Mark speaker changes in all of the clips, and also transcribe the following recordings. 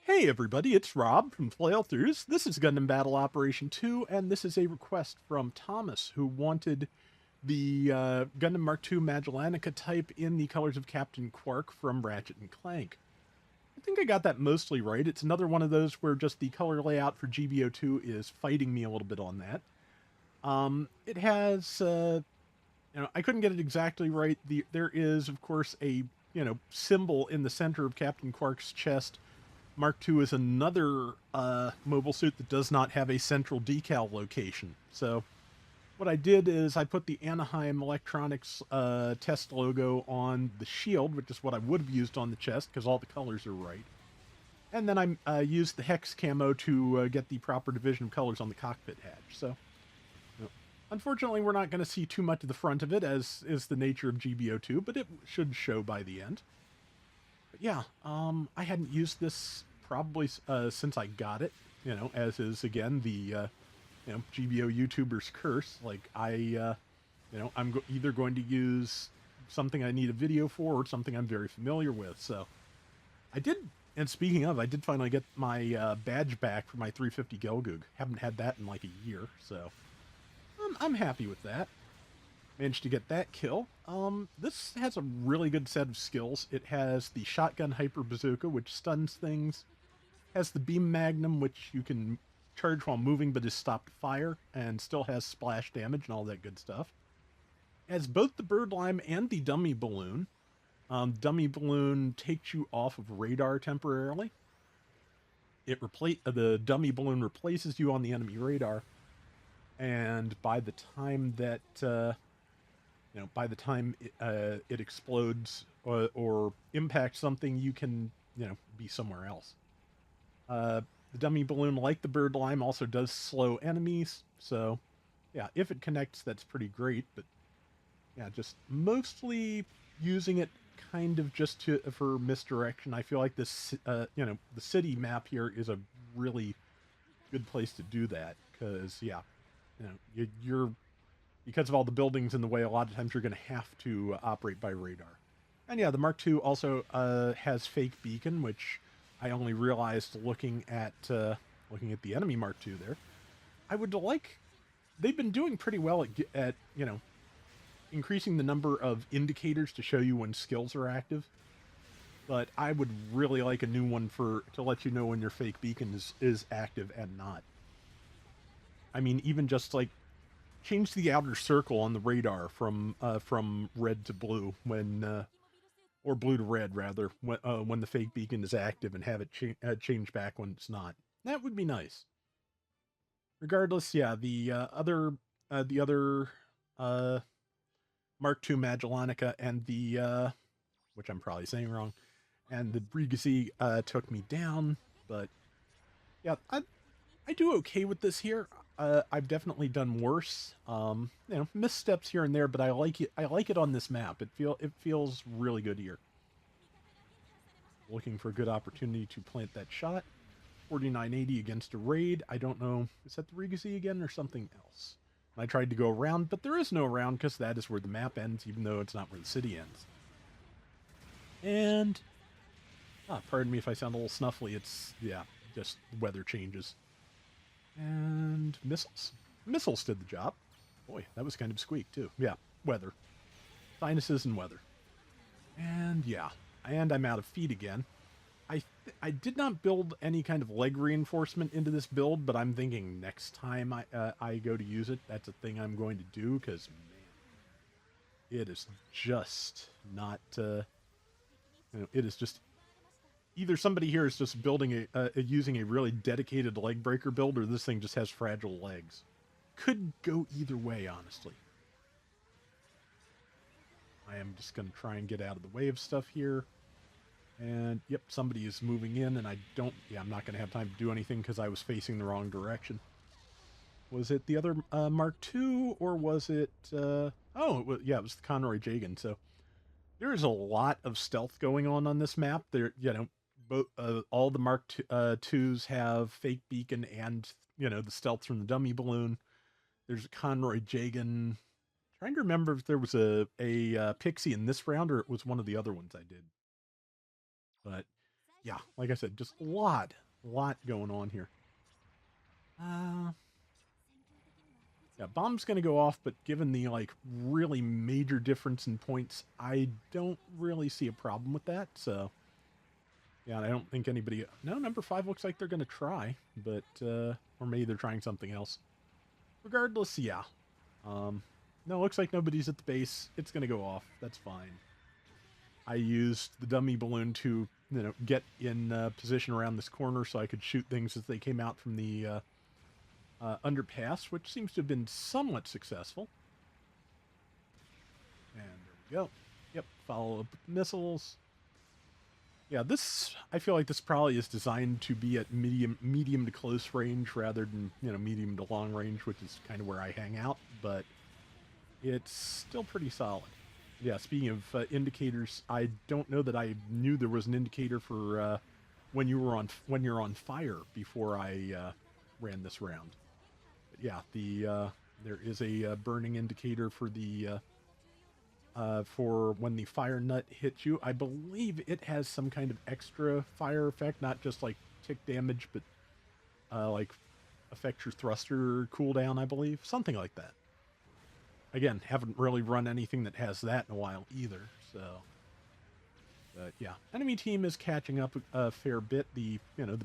Speaker 1: Hey everybody, it's Rob from Flailthroughs. This is Gundam Battle Operation 2, and this is a request from Thomas, who wanted the Gundam Mark II Magallanica type in the colors of Captain Qwark from Ratchet and Clank. I think I got that mostly right. It's another one of those where just the color layout for GBO2 is fighting me a little bit on that. It has, I couldn't get it exactly right. There is, of course, a, symbol in the center of Captain Qwark's chest. Mark II is another mobile suit that does not have a central decal location. So what I did is I put the Anaheim Electronics test logo on the shield, which is what I would have used on the chest because all the colors are right. And then I used the hex camo to get the proper division of colors on the cockpit hatch. So, unfortunately, we're not going to see too much of the front of it, as is the nature of GBO2, but it should show by the end. But yeah, I hadn't used this probably since I got it. As is again the GBO YouTuber's curse. Like I'm either going to use something I need a video for or something I'm very familiar with. So I did. And speaking of, I did finally get my badge back for my 350 Gelgoog. Haven't had that in like a year, so I'm happy with that. Managed to get that kill. This has a really good set of skills. It has the shotgun hyper bazooka, which stuns things. Has the beam magnum, which you can charge while moving but is stopped fire, and still has splash damage and all that good stuff. Has both the bird lime and the dummy balloon. Dummy balloon takes you off of radar temporarily. The dummy balloon replaces you on the enemy radar, and by the time that it explodes or impacts something, you can, be somewhere else. The dummy balloon, like the bird lime, also does slow enemies. So, yeah, if it connects, that's pretty great. But yeah, just mostly using it kind of just for misdirection. I feel like the city map here is a really good place to do that because, yeah, you're because of all the buildings in the way, a lot of times you're going to have to operate by radar. And yeah, the Mark II also has fake beacon, which I only realized looking at the enemy Mark II there. I would like they've been doing pretty well at increasing the number of indicators to show you when skills are active. But I would really like a new one to let you know when your fake beacon is active and not. I mean, even just like change the outer circle on the radar from red to blue or blue to red rather when the fake beacon is active, and have it change back when it's not. That would be nice. Regardless, yeah, the other uh, Mark II Magallanica and the which I'm probably saying wrong, and the Brigazi took me down, but yeah, I do okay with this here. I've definitely done worse. Missteps here and there, but I like it. I like it on this map. It feels really good here. Looking for a good opportunity to plant that shot. 4980 against a raid. I don't know. Is that the Rigacy again or something else? I tried to go around, but there is no around because that is where the map ends, even though it's not where the city ends. And pardon me if I sound a little snuffly. It's just weather changes. And missiles. Missiles did the job. Boy, that was kind of squeak too. Yeah, weather. Sinuses and weather. And yeah, and I'm out of feet again. I did not build any kind of leg reinforcement into this build, but I'm thinking next time I go to use it, that's a thing I'm going to do because man, it is just not. It is just either somebody here is just building using a really dedicated leg breaker build, or this thing just has fragile legs. Could go either way, honestly. I am just going to try and get out of the way of stuff here. And yep, somebody is moving in, and I'm not going to have time to do anything because I was facing the wrong direction. Was it the other Mark II, or was it, it was the Conroy Jagan. So there is a lot of stealth going on this map. All the Mark IIs have fake beacon and, the stealth from the dummy balloon. There's a Conroy Jagan. Trying to remember if there was a Pixie in this round, or it was one of the other ones I did. But yeah, like I said, just a lot going on here. Yeah, bomb's going to go off, but given the, like, really major difference in points, I don't really see a problem with that, so... Yeah, I don't think anybody... No, number 5 looks like they're going to try, but, or maybe they're trying something else. Regardless, yeah. No, looks like nobody's at the base. It's going to go off. That's fine. I used the dummy balloon to, get in position around this corner so I could shoot things as they came out from the underpass, which seems to have been somewhat successful. And there we go. Yep, follow up with missiles. Yeah, this, I feel like this probably is designed to be at medium to close range rather than, medium to long range, which is kind of where I hang out, but it's still pretty solid. Yeah, speaking of indicators, I don't know that I knew there was an indicator for when you're on fire before I ran this round. But yeah, there is a burning indicator for the for when the fire nut hits you. I believe it has some kind of extra fire effect, not just like tick damage, but like affect your thruster cooldown, I believe. Something like that. Again, haven't really run anything that has that in a while either, so... But yeah, enemy team is catching up a fair bit. The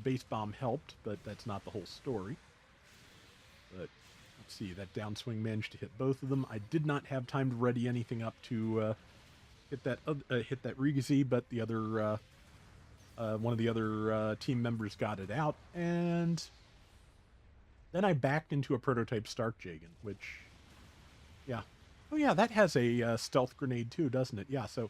Speaker 1: base bomb helped, but that's not the whole story. But let's see, that downswing managed to hit both of them. I did not have time to ready anything up to hit that Rigazi, but the other one of the other team members got it out, and then I backed into a prototype Starkjagen, which, yeah. Oh yeah, that has a stealth grenade too, doesn't it? Yeah, so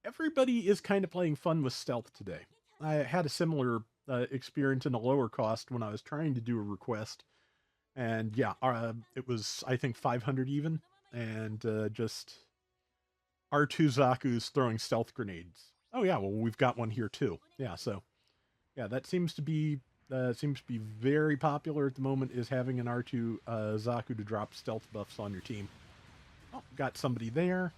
Speaker 1: everybody is kind of playing fun with stealth today. I had a similar experience in a lower cost when I was trying to do a request. And yeah, it was, I think, 500 even. And just R2 Zaku's throwing stealth grenades. Oh yeah, well, we've got one here too. Yeah, so, yeah, that seems to be very popular at the moment, is having an R2 Zaku to drop stealth buffs on your team. Oh, got somebody there.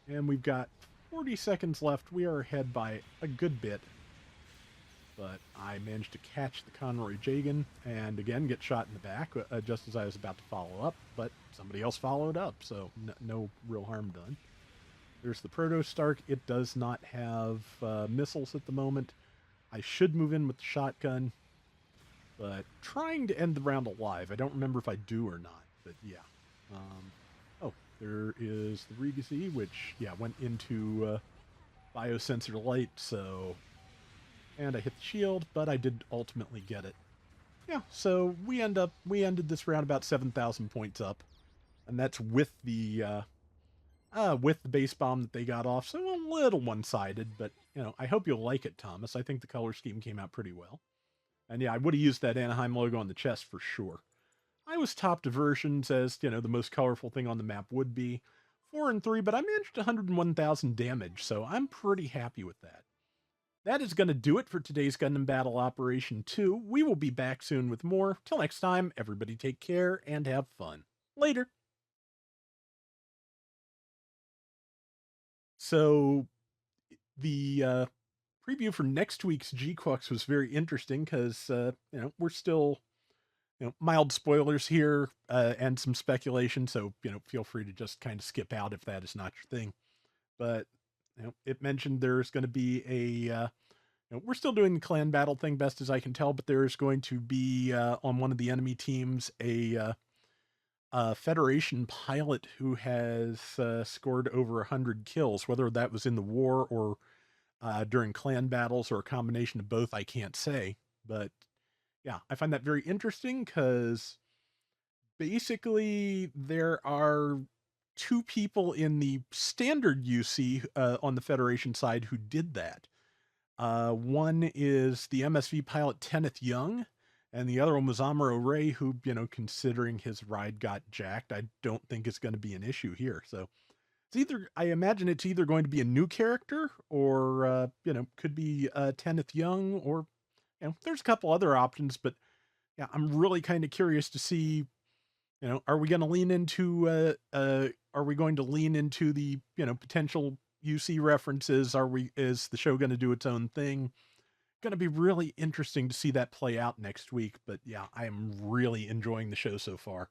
Speaker 1: And we've got 40 seconds left. We are ahead by a good bit. But I managed to catch the Conroy Jagan and again get shot in the back just as I was about to follow up. But somebody else followed up, so no real harm done. There's the Proto Stark. It does not have missiles at the moment. I should move in with the shotgun. But trying to end the round alive. I don't remember if I do or not. But yeah. Oh, there is the Rigazi, which, yeah, went into biosensor light, so... And I hit the shield, but I did ultimately get it. Yeah, so we ended this round about 7,000 points up. And that's with the base bomb that they got off, so a little one-sided, but, I hope you'll like it, Thomas. I think the color scheme came out pretty well. And yeah, I would have used that Anaheim logo on the chest for sure. I was top diversions, as, the most colorful thing on the map would be. 4 and 3, but I managed 101,000 damage, so I'm pretty happy with that. That is going to do it for today's Gundam Battle Operation 2. We will be back soon with more. Till next time, everybody take care and have fun. Later. So, the preview for next week's Qwarks was very interesting because, we're still... mild spoilers here and some speculation, so, feel free to just kind of skip out if that is not your thing. But, it mentioned there's going to be a, we're still doing the clan battle thing best as I can tell, but there's going to be on one of the enemy teams a Federation pilot who has scored over 100 kills, whether that was in the war or during clan battles or a combination of both, I can't say. But yeah, I find that very interesting because basically there are 2 people in the standard UC on the Federation side who did that. One is the MSV pilot Tenneth Young, and the other one was Amuro Ray, who, considering his ride got jacked, I don't think it's going to be an issue here. So I imagine it's either going to be a new character or, could be Tenneth Young, or, there's a couple other options, but yeah, I'm really kind of curious to see, are we going to lean into the, potential UC references? Is the show going to do its own thing? going to be really interesting to see that play out next week. But yeah, I am really enjoying the show so far.